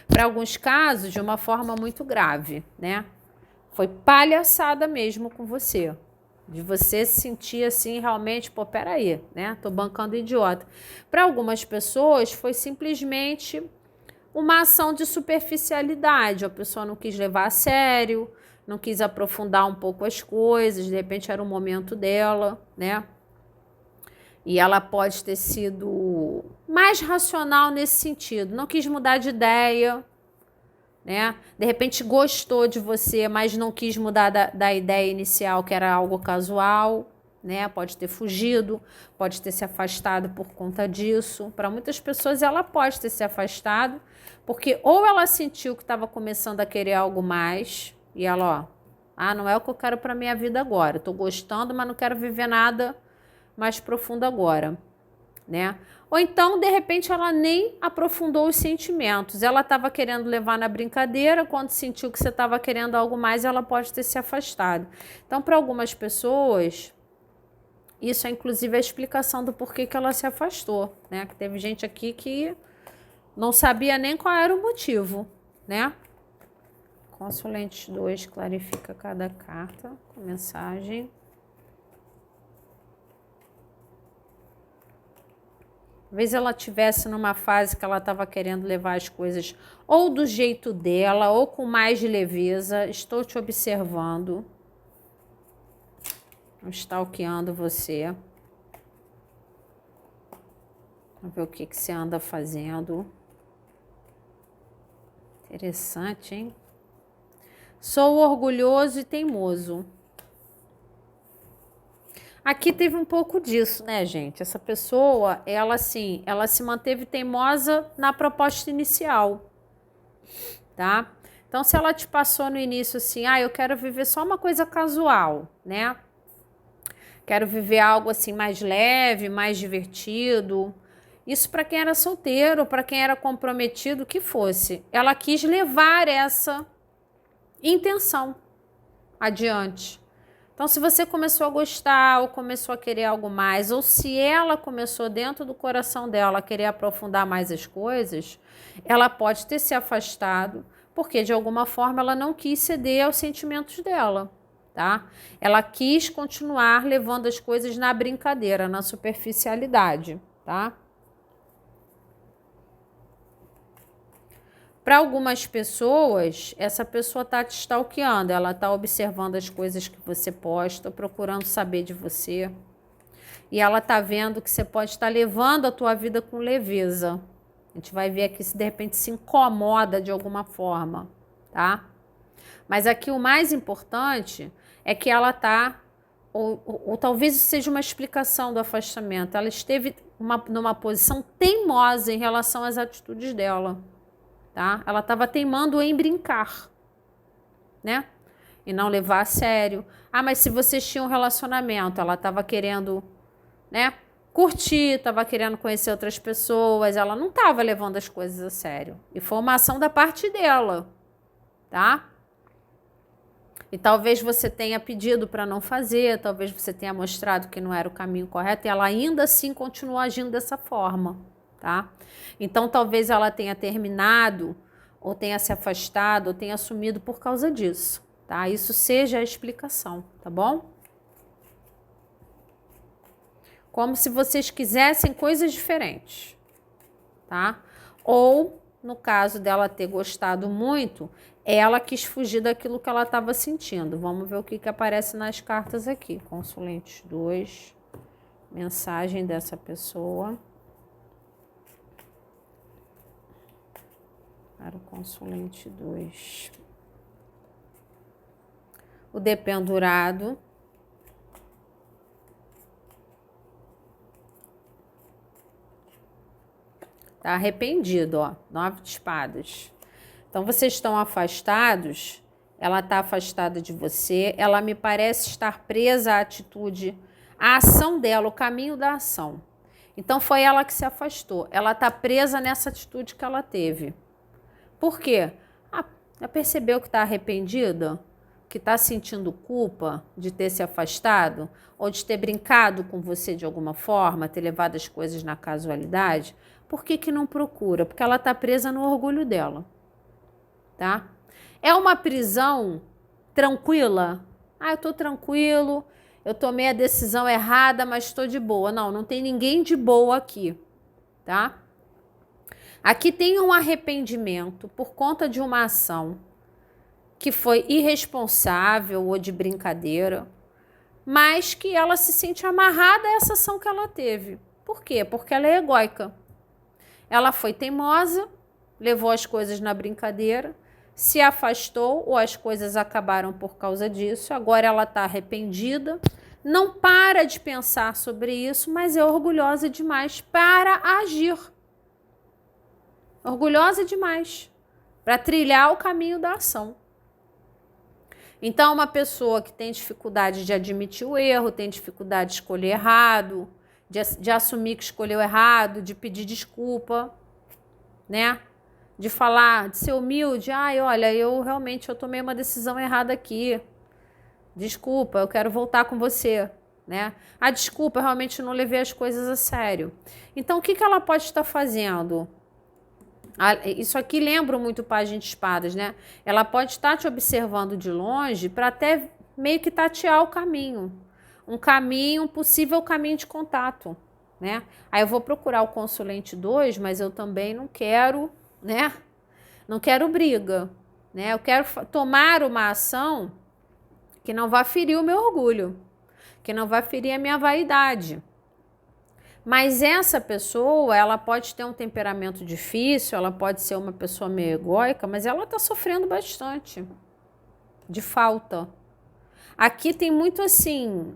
Speaker 1: Para alguns casos, de uma forma muito grave, né? Foi palhaçada mesmo com você. De você se sentir assim, realmente, pô, peraí, né? Tô bancando idiota. Para algumas pessoas, foi simplesmente uma ação de superficialidade. A pessoa não quis levar a sério, não quis aprofundar um pouco as coisas, de repente era o momento dela, né? E ela pode ter sido mais racional nesse sentido. Não quis mudar de ideia, né? De repente gostou de você, mas não quis mudar da ideia inicial, que era algo casual, né? Pode ter fugido, pode ter se afastado por conta disso. Para muitas pessoas ela pode ter se afastado, porque ou ela sentiu que estava começando a querer algo mais, e ela, ó, não é o que eu quero para minha vida agora. Estou gostando, mas não quero viver nada mais profundo agora, né? Ou então, de repente, ela nem aprofundou os sentimentos. Ela estava querendo levar na brincadeira, quando sentiu que você estava querendo algo mais, ela pode ter se afastado. Então, para algumas pessoas, isso é inclusive a explicação do porquê que ela se afastou, né? Que teve gente aqui que não sabia nem qual era o motivo, né? Consulente 2 clarifica cada carta com mensagem. Talvez ela estivesse numa fase que ela estava querendo levar as coisas ou do jeito dela, ou com mais leveza. Estou te observando. Stalkeando você. Vamos ver o que você anda fazendo. Interessante, hein? Sou orgulhoso e teimoso. Aqui teve um pouco disso, né, gente? Essa pessoa, ela se manteve teimosa na proposta inicial, tá? Então, se ela te passou no início assim, eu quero viver só uma coisa casual, né? Quero viver algo assim mais leve, mais divertido. Isso para quem era solteiro, para quem era comprometido, que fosse. Ela quis levar essa intenção adiante. Então, se você começou a gostar ou começou a querer algo mais, ou se ela começou dentro do coração dela a querer aprofundar mais as coisas, ela pode ter se afastado, porque de alguma forma ela não quis ceder aos sentimentos dela, tá? Ela quis continuar levando as coisas na brincadeira, na superficialidade, tá? Para algumas pessoas, essa pessoa está te stalkeando, ela está observando as coisas que você posta, procurando saber de você. E ela está vendo que você pode estar levando a tua vida com leveza. A gente vai ver aqui se de repente se incomoda de alguma forma, tá? Mas aqui o mais importante é que ela está, ou talvez seja uma explicação do afastamento, ela esteve numa posição teimosa em relação às atitudes dela. Tá? Ela estava teimando em brincar, né? E não levar a sério. Mas se vocês tinham um relacionamento, ela estava querendo, né? Curtir, estava querendo conhecer outras pessoas, ela não estava levando as coisas a sério. E foi uma ação da parte dela, tá? E talvez você tenha pedido para não fazer, talvez você tenha mostrado que não era o caminho correto e ela ainda assim continua agindo dessa forma, tá? Então talvez ela tenha terminado, ou tenha se afastado, ou tenha assumido por causa disso, tá? Isso seja a explicação, tá bom? Como se vocês quisessem coisas diferentes, tá? Ou, no caso dela ter gostado muito, ela quis fugir daquilo que ela estava sentindo. Vamos ver o que aparece nas cartas aqui. Consulente 2, mensagem dessa pessoa. Para o consulente 2. O dependurado. Tá arrependido, ó. 9 de espadas. Então, vocês estão afastados, ela está afastada de você, ela me parece estar presa à atitude, à ação dela, o caminho da ação. Então, foi ela que se afastou. Ela está presa nessa atitude que ela teve. Por quê? Já percebeu que está arrependida? Que está sentindo culpa de ter se afastado? Ou de ter brincado com você de alguma forma, ter levado as coisas na casualidade? Por que não procura? Porque ela está presa no orgulho dela. Tá? É uma prisão tranquila? Eu estou tranquilo, eu tomei a decisão errada, mas estou de boa. Não, não tem ninguém de boa aqui, tá? Aqui tem um arrependimento por conta de uma ação que foi irresponsável ou de brincadeira, mas que ela se sente amarrada a essa ação que ela teve. Por quê? Porque ela é egóica. Ela foi teimosa, levou as coisas na brincadeira, se afastou ou as coisas acabaram por causa disso. Agora ela está arrependida, não para de pensar sobre isso, mas é orgulhosa demais para agir. Orgulhosa demais para trilhar o caminho da ação. Então, uma pessoa que tem dificuldade de admitir o erro, tem dificuldade de escolher errado, de assumir que escolheu errado, de pedir desculpa, né? De falar, de ser humilde. Olha, eu tomei uma decisão errada aqui. Desculpa, eu quero voltar com você, né? Desculpa, eu realmente não levei as coisas a sério. Então, o que ela pode estar fazendo? Isso aqui lembra muito o Pajem de Espadas, né? Ela pode estar te observando de longe para até meio que tatear o caminho. Um possível caminho de contato, né? Aí eu vou procurar o consulente 2, mas eu também não quero, né? Não quero briga, né? Eu quero tomar uma ação que não vá ferir o meu orgulho, que não vá ferir a minha vaidade. Mas essa pessoa, ela pode ter um temperamento difícil, ela pode ser uma pessoa meio egóica, mas ela está sofrendo bastante de falta. Aqui tem muito assim,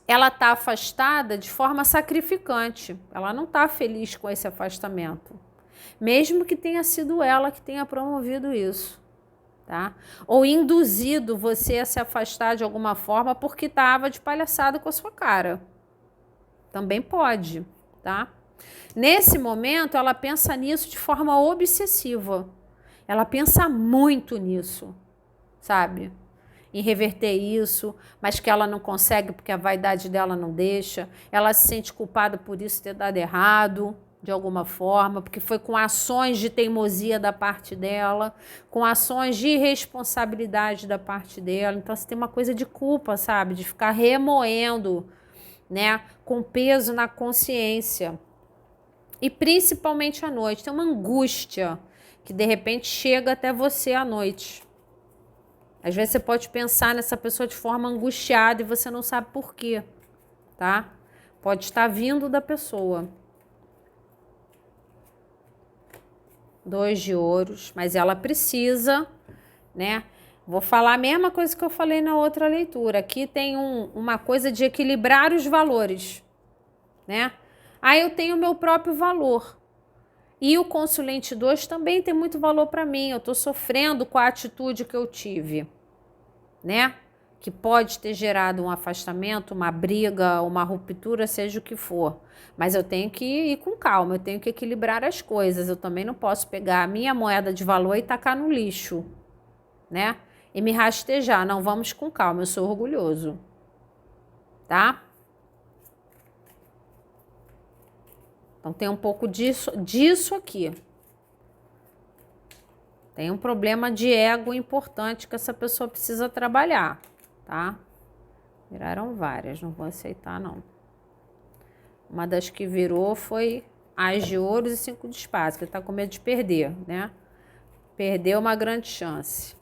Speaker 1: ela está afastada de forma sacrificante, ela não está feliz com esse afastamento, mesmo que tenha sido ela que tenha promovido isso, tá? Ou induzido você a se afastar de alguma forma porque estava de palhaçada com a sua cara. Também pode, tá? Nesse momento, ela pensa nisso de forma obsessiva. Ela pensa muito nisso, sabe? Em reverter isso, mas que ela não consegue porque a vaidade dela não deixa. Ela se sente culpada por isso ter dado errado, de alguma forma, porque foi com ações de teimosia da parte dela, com ações de irresponsabilidade da parte dela. Então, você tem uma coisa de culpa, sabe? De ficar remoendo, né, com peso na consciência. E principalmente à noite, tem uma angústia que de repente chega até você à noite. Às vezes você pode pensar nessa pessoa de forma angustiada e você não sabe por quê, tá? Pode estar vindo da pessoa. 2 de ouros, mas ela precisa, né? Vou falar a mesma coisa que eu falei na outra leitura. Aqui tem uma coisa de equilibrar os valores, né? Eu tenho o meu próprio valor. E o consulente 2 também tem muito valor para mim. Eu estou sofrendo com a atitude que eu tive, né? Que pode ter gerado um afastamento, uma briga, uma ruptura, seja o que for. Mas eu tenho que ir com calma, eu tenho que equilibrar as coisas. Eu também não posso pegar a minha moeda de valor e tacar no lixo, né? e me rastejar. Não, vamos com calma, eu sou orgulhoso, tá? Então tem um pouco disso aqui. Tem um problema de ego importante que essa pessoa precisa trabalhar, tá? Viraram várias, não vou aceitar não. Uma das que virou foi As de Ouros e 5 de Espadas, que ele tá com medo de perder, né? Perdeu uma grande chance.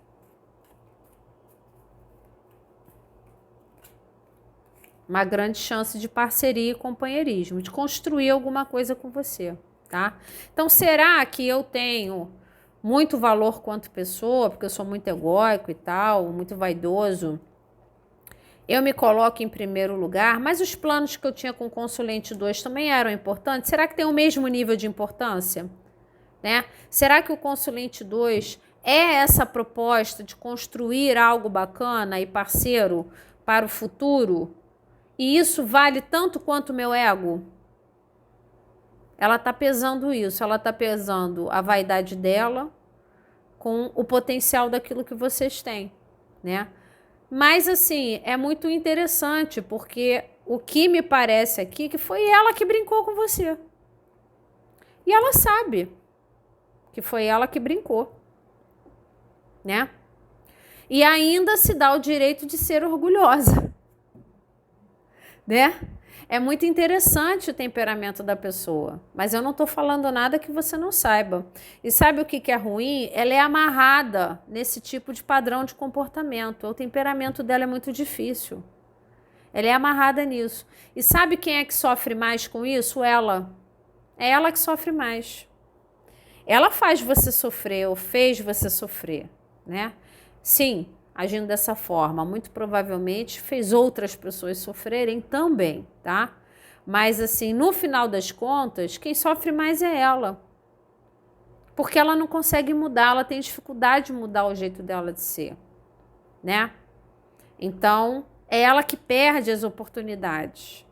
Speaker 1: Uma grande chance de parceria e companheirismo, de construir alguma coisa com você, tá? Então, será que eu tenho muito valor quanto pessoa, porque eu sou muito egóico e tal, muito vaidoso? Eu me coloco em primeiro lugar, mas os planos que eu tinha com o Consulente 2 também eram importantes? Será que tem o mesmo nível de importância? Né? Será que o Consulente 2 é essa proposta de construir algo bacana e parceiro para o futuro? E isso vale tanto quanto o meu ego? Ela está pesando isso, ela está pesando a vaidade dela com o potencial daquilo que vocês têm, né? Mas assim, é muito interessante, porque o que me parece aqui que foi ela que brincou com você. E ela sabe que foi ela que brincou, né? E ainda se dá o direito de ser orgulhosa, né? É muito interessante o temperamento da pessoa, mas eu não estou falando nada que você não saiba. E sabe o que é ruim? Ela é amarrada nesse tipo de padrão de comportamento. O temperamento dela é muito difícil. Ela é amarrada nisso. E sabe quem é que sofre mais com isso? Ela. É ela que sofre mais. Ela faz você sofrer, ou fez você sofrer, né? Sim, agindo dessa forma, muito provavelmente fez outras pessoas sofrerem também, tá? Mas assim, no final das contas, quem sofre mais é ela. Porque ela não consegue mudar, ela tem dificuldade de mudar o jeito dela de ser, né? Então, é ela que perde as oportunidades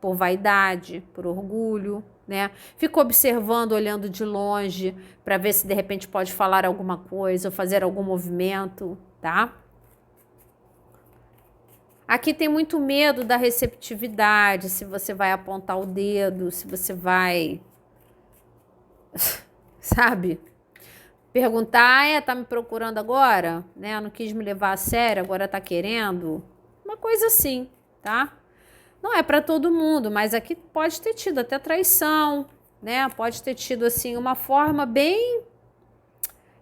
Speaker 1: por vaidade, por orgulho, né? Fica observando, olhando de longe para ver se de repente pode falar alguma coisa ou fazer algum movimento, tá? Aqui tem muito medo da receptividade, se você vai apontar o dedo, se você vai, sabe? Perguntar, tá me procurando agora? Né? Não quis me levar a sério, agora tá querendo? Uma coisa assim, tá? Não é para todo mundo, mas aqui pode ter tido até traição, né? Pode ter tido, assim, uma forma bem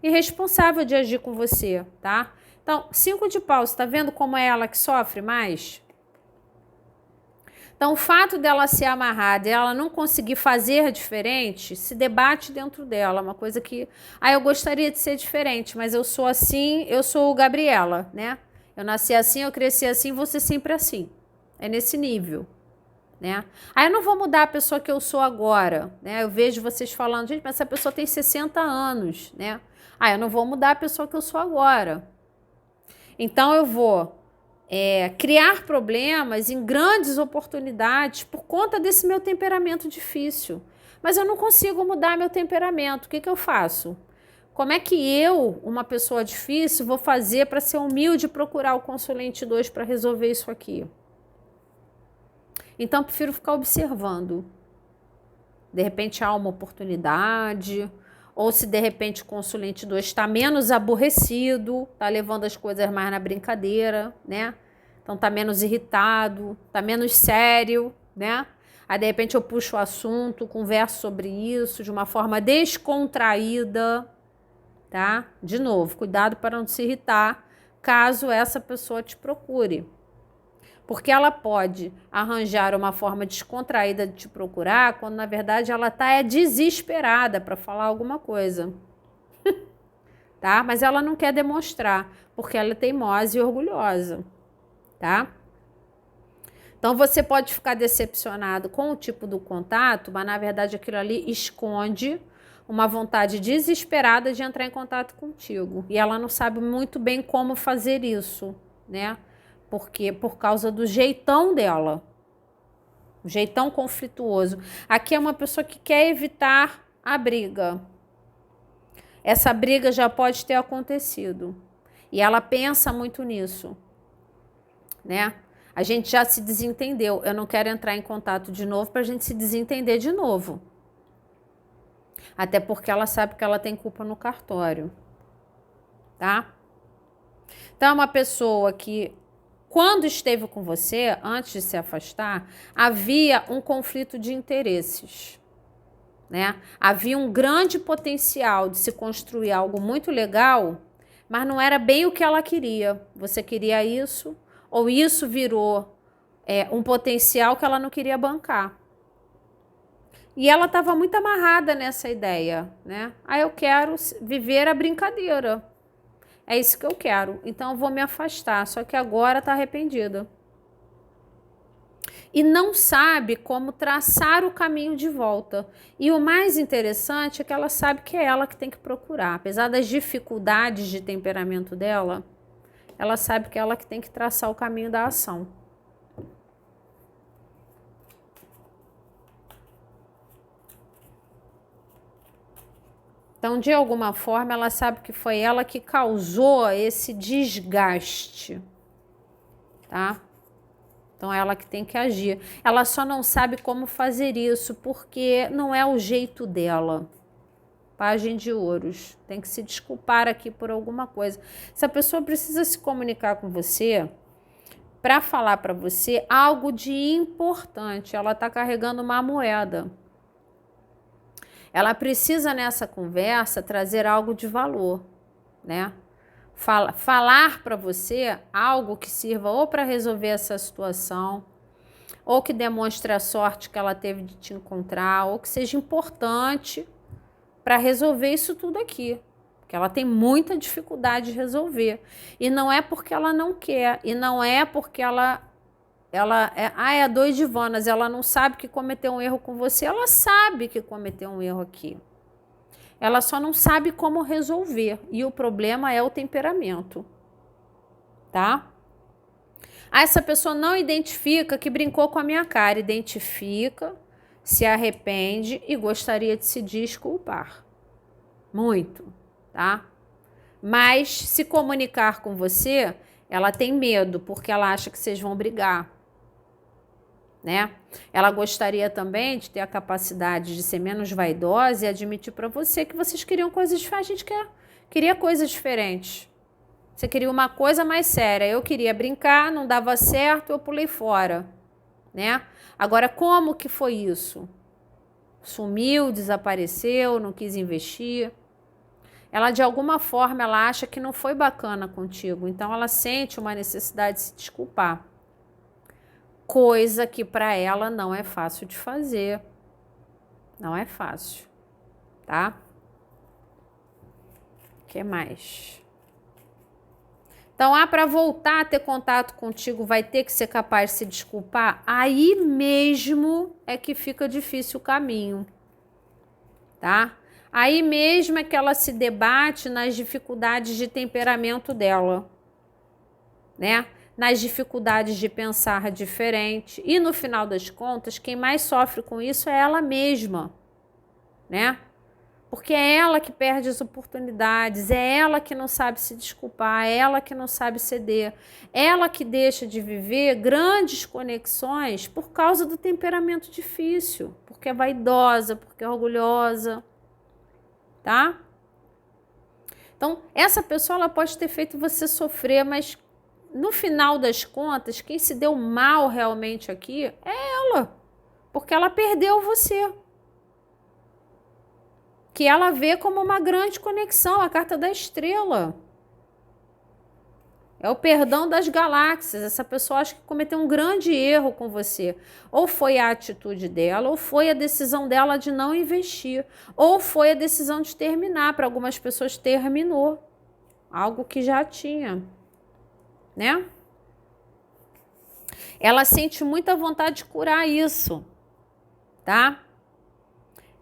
Speaker 1: irresponsável de agir com você, tá? Então, 5 de paus, tá vendo como é ela que sofre mais? Então, o fato dela ser amarrada e ela não conseguir fazer diferente, se debate dentro dela, uma coisa que, eu gostaria de ser diferente, mas eu sou assim, eu sou Gabriela, né? Eu nasci assim, eu cresci assim, vou ser sempre assim. É nesse nível, né? Eu não vou mudar a pessoa que eu sou agora, né? Eu vejo vocês falando, gente, mas essa pessoa tem 60 anos, né? Eu não vou mudar a pessoa que eu sou agora. Então, eu vou criar problemas em grandes oportunidades por conta desse meu temperamento difícil. Mas eu não consigo mudar meu temperamento. O que eu faço? Como é que eu, uma pessoa difícil, vou fazer para ser humilde e procurar o Consulente 2 para resolver isso aqui? Então, eu prefiro ficar observando. De repente, há uma oportunidade, ou se de repente o Consulente 2 está menos aborrecido, está levando as coisas mais na brincadeira, né? Então, está menos irritado, está menos sério, né? Aí, de repente, eu puxo o assunto, converso sobre isso de uma forma descontraída, tá? De novo, cuidado para não se irritar, caso essa pessoa te procure. Porque ela pode arranjar uma forma descontraída de te procurar, quando na verdade ela está desesperada para falar alguma coisa. Tá? Mas ela não quer demonstrar, porque ela é teimosa e orgulhosa. Tá? Então você pode ficar decepcionado com o tipo do contato, mas na verdade aquilo ali esconde uma vontade desesperada de entrar em contato contigo. E ela não sabe muito bem como fazer isso, né? Porque por causa do jeitão dela, o jeitão conflituoso. Aqui é uma pessoa que quer evitar a briga. Essa briga já pode ter acontecido. E ela pensa muito nisso, né? A gente já se desentendeu. Eu não quero entrar em contato de novo para a gente se desentender de novo. Até porque ela sabe que ela tem culpa no cartório, tá? Então, é uma pessoa que, quando esteve com você, antes de se afastar, havia um conflito de interesses, né? Havia um grande potencial de se construir algo muito legal, mas não era bem o que ela queria. Você queria isso, ou isso virou um potencial que ela não queria bancar. E ela estava muito amarrada nessa ideia, né? Ah, eu quero viver a brincadeira. É isso que eu quero. Então eu vou me afastar. Só que agora está arrependida. E não sabe como traçar o caminho de volta. E o mais interessante é que ela sabe que é ela que tem que procurar. Apesar das dificuldades de temperamento dela, ela sabe que é ela que tem que traçar o caminho da ação. Então, de alguma forma, ela sabe que foi ela que causou esse desgaste, tá? Então, é ela que tem que agir. Ela só não sabe como fazer isso, porque não é o jeito dela. Pajem de ouros. Tem que se desculpar aqui por alguma coisa. Essa pessoa precisa se comunicar com você para falar para você algo de importante. Ela está carregando uma moeda. Ela precisa, nessa conversa, trazer algo de valor, né? Falar para você algo que sirva ou para resolver essa situação, ou que demonstre a sorte que ela teve de te encontrar, ou que seja importante para resolver isso tudo aqui. Porque ela tem muita dificuldade de resolver. E não é porque ela não quer, e não é porque ela é a doidivanas, ela não sabe que cometeu um erro com você, ela sabe que cometeu um erro aqui. Ela só não sabe como resolver, e o problema é o temperamento, tá? Essa pessoa não identifica que brincou com a minha cara, identifica, se arrepende e gostaria de se desculpar. Muito, tá? Mas se comunicar com você, ela tem medo, porque ela acha que vocês vão brigar. Né? Ela gostaria também de ter a capacidade de ser menos vaidosa e admitir para você que vocês queriam coisas diferentes. A gente queria coisas diferentes. Você queria uma coisa mais séria. Eu queria brincar, não dava certo, eu pulei fora. Né? Agora, como que foi isso? Sumiu, desapareceu, não quis investir. Ela, de alguma forma, ela acha que não foi bacana contigo. Então, ela sente uma necessidade de se desculpar. Coisa que para ela não é fácil de fazer. Não é fácil, tá? O que mais? Então, para voltar a ter contato contigo, vai ter que ser capaz de se desculpar? Aí mesmo é que fica difícil o caminho, tá? Aí mesmo é que ela se debate nas dificuldades de temperamento dela, né? Nas dificuldades de pensar diferente. E no final das contas, quem mais sofre com isso é ela mesma, né? Porque é ela que perde as oportunidades, é ela que não sabe se desculpar, é ela que não sabe ceder, ela que deixa de viver grandes conexões por causa do temperamento difícil, porque é vaidosa, porque é orgulhosa, tá? Então, essa pessoa ela pode ter feito você sofrer, mas no final das contas, quem se deu mal realmente aqui é ela, porque ela perdeu você. Que ela vê como uma grande conexão, a carta da estrela. É o perdão das galáxias. Essa pessoa acha que cometeu um grande erro com você. Ou foi a atitude dela, ou foi a decisão dela de não investir, ou foi a decisão de terminar. Para algumas pessoas terminou algo que já tinha, né? Ela sente muita vontade de curar isso, tá?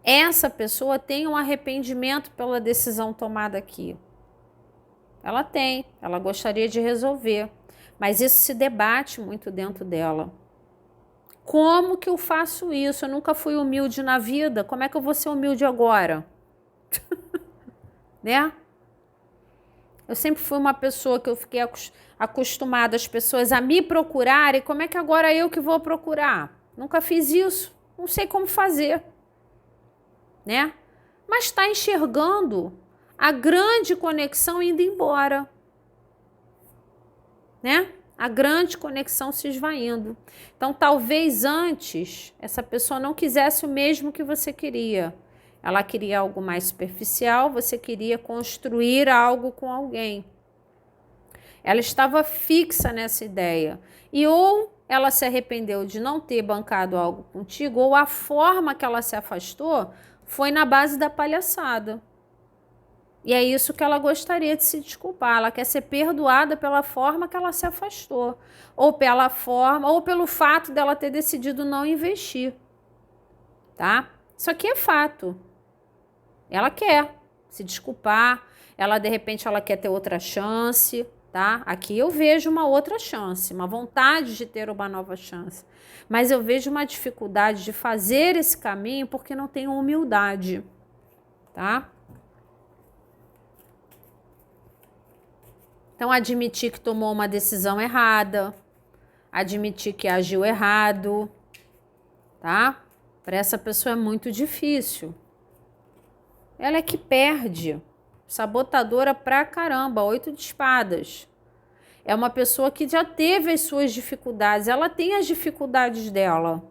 Speaker 1: Essa pessoa tem um arrependimento pela decisão tomada aqui. Ela tem, ela gostaria de resolver, mas isso se debate muito dentro dela. Como que eu faço isso? Eu nunca fui humilde na vida, como é que eu vou ser humilde agora? Né? Eu sempre fui uma pessoa que eu fiquei acostumada as pessoas a me procurarem. Como é que agora eu que vou procurar? Nunca fiz isso. Não sei como fazer, né? Mas está enxergando a grande conexão indo embora, né? A grande conexão se esvaindo. Então, talvez antes essa pessoa não quisesse o mesmo que você queria. Ela queria algo mais superficial, você queria construir algo com alguém. Ela estava fixa nessa ideia. E ou ela se arrependeu de não ter bancado algo contigo, ou a forma que ela se afastou foi na base da palhaçada. E é isso que ela gostaria de se desculpar. Ela quer ser perdoada pela forma que ela se afastou. Ou pela forma, ou pelo fato dela ter decidido não investir. Tá? Isso aqui é fato. Ela quer se desculpar. Ela, de repente, ela quer ter outra chance. Tá? Aqui eu vejo uma outra chance. Uma vontade de ter uma nova chance. Mas eu vejo uma dificuldade de fazer esse caminho porque não tem humildade. Tá? Então, admitir que tomou uma decisão errada, admitir que agiu errado, tá? Para essa pessoa é muito difícil. Ela é que perde. Sabotadora pra caramba, 8 de espadas. É uma pessoa que já teve as suas dificuldades, ela tem as dificuldades dela,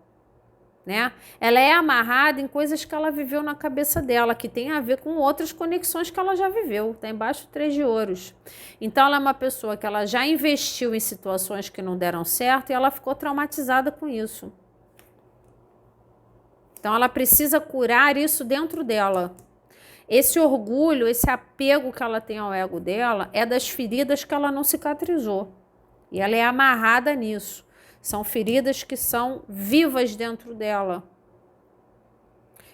Speaker 1: né? Ela é amarrada em coisas que ela viveu na cabeça dela, que tem a ver com outras conexões que ela já viveu. Tá embaixo 3 de ouros. Então ela é uma pessoa que ela já investiu em situações que não deram certo e ela ficou traumatizada com isso. Então ela precisa curar isso dentro dela. Esse orgulho, esse apego que ela tem ao ego dela é das feridas que ela não cicatrizou. E ela é amarrada nisso. São feridas que são vivas dentro dela.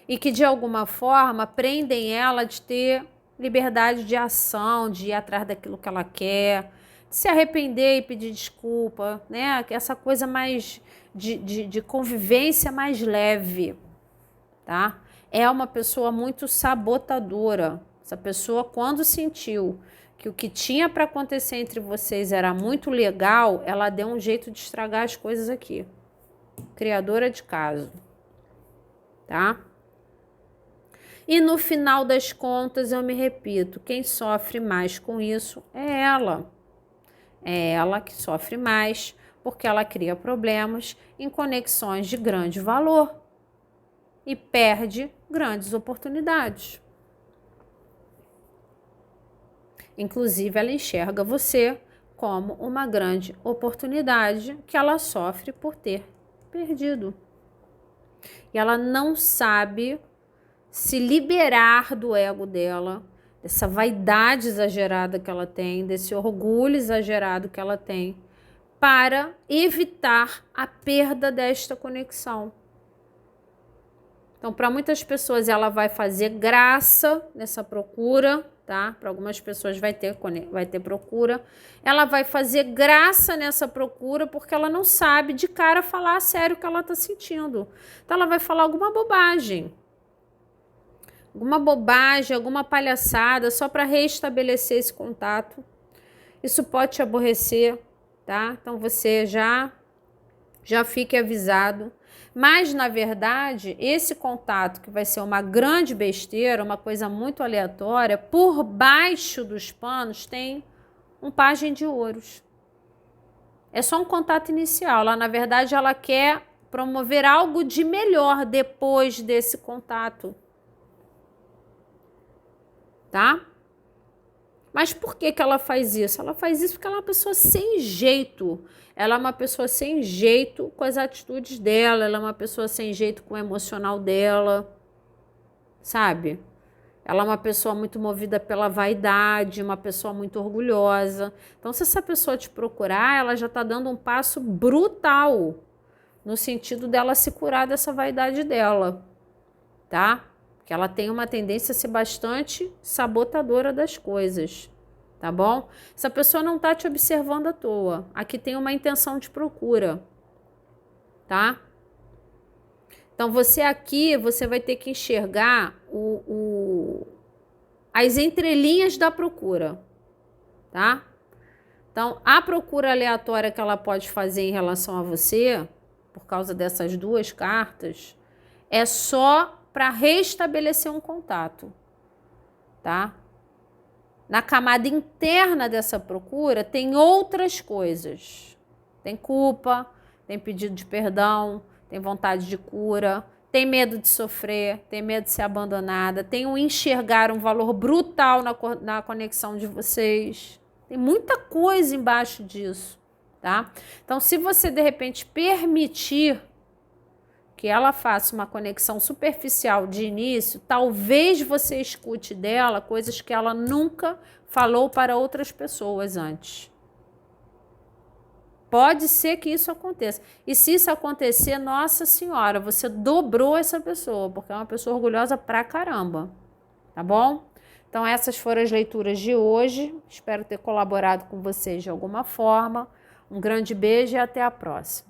Speaker 1: E que, de alguma forma, prendem ela de ter liberdade de ação, de ir atrás daquilo que ela quer, de se arrepender e pedir desculpa, né? Essa coisa mais de convivência mais leve, tá? É uma pessoa muito sabotadora. Essa pessoa, quando sentiu que o que tinha para acontecer entre vocês era muito legal, ela deu um jeito de estragar as coisas aqui. Criadora de caso. Tá? E no final das contas, eu me repito, quem sofre mais com isso é ela. É ela que sofre mais, porque ela cria problemas em conexões de grande valor e perde grandes oportunidades. Inclusive, ela enxerga você como uma grande oportunidade que ela sofre por ter perdido. E ela não sabe se liberar do ego dela, dessa vaidade exagerada que ela tem, desse orgulho exagerado que ela tem, para evitar a perda desta conexão. Então, para muitas pessoas, ela vai fazer graça nessa procura, tá? Para algumas pessoas vai ter procura. Ela vai fazer graça nessa procura porque ela não sabe de cara falar a sério o que ela está sentindo. Então, ela vai falar alguma bobagem. Alguma palhaçada, só para restabelecer esse contato. Isso pode te aborrecer, tá? Então, você já fique avisado. Mas, na verdade, esse contato que vai ser uma grande besteira, uma coisa muito aleatória, por baixo dos panos tem um pajem de ouros. É só um contato inicial. Lá, na verdade, ela quer promover algo de melhor depois desse contato. Tá? Mas por que ela faz isso? Ela faz isso porque ela é uma pessoa sem jeito. Ela é uma pessoa sem jeito com as atitudes dela. Ela é uma pessoa sem jeito com o emocional dela. Sabe? Ela é uma pessoa muito movida pela vaidade, uma pessoa muito orgulhosa. Então, se essa pessoa te procurar, ela já está dando um passo brutal no sentido dela se curar dessa vaidade dela. Tá? Que ela tem uma tendência a ser bastante sabotadora das coisas, tá bom? Essa pessoa não tá te observando à toa. Aqui tem uma intenção de procura, tá? Então, você vai ter que enxergar as entrelinhas da procura. tá? Então, a procura aleatória que ela pode fazer em relação a você, por causa dessas duas cartas, é só para restabelecer um contato, tá? Na camada interna dessa procura tem outras coisas. Tem culpa, tem pedido de perdão, tem vontade de cura, tem medo de sofrer, tem medo de ser abandonada, tem um enxergar um valor brutal na conexão de vocês. Tem muita coisa embaixo disso, tá? Então, se você de repente permitir que ela faça uma conexão superficial de início, talvez você escute dela coisas que ela nunca falou para outras pessoas antes. Pode ser que isso aconteça. E se isso acontecer, nossa senhora, você dobrou essa pessoa, porque é uma pessoa orgulhosa pra caramba. Tá bom? Então essas foram as leituras de hoje. Espero ter colaborado com vocês de alguma forma. Um grande beijo e até a próxima.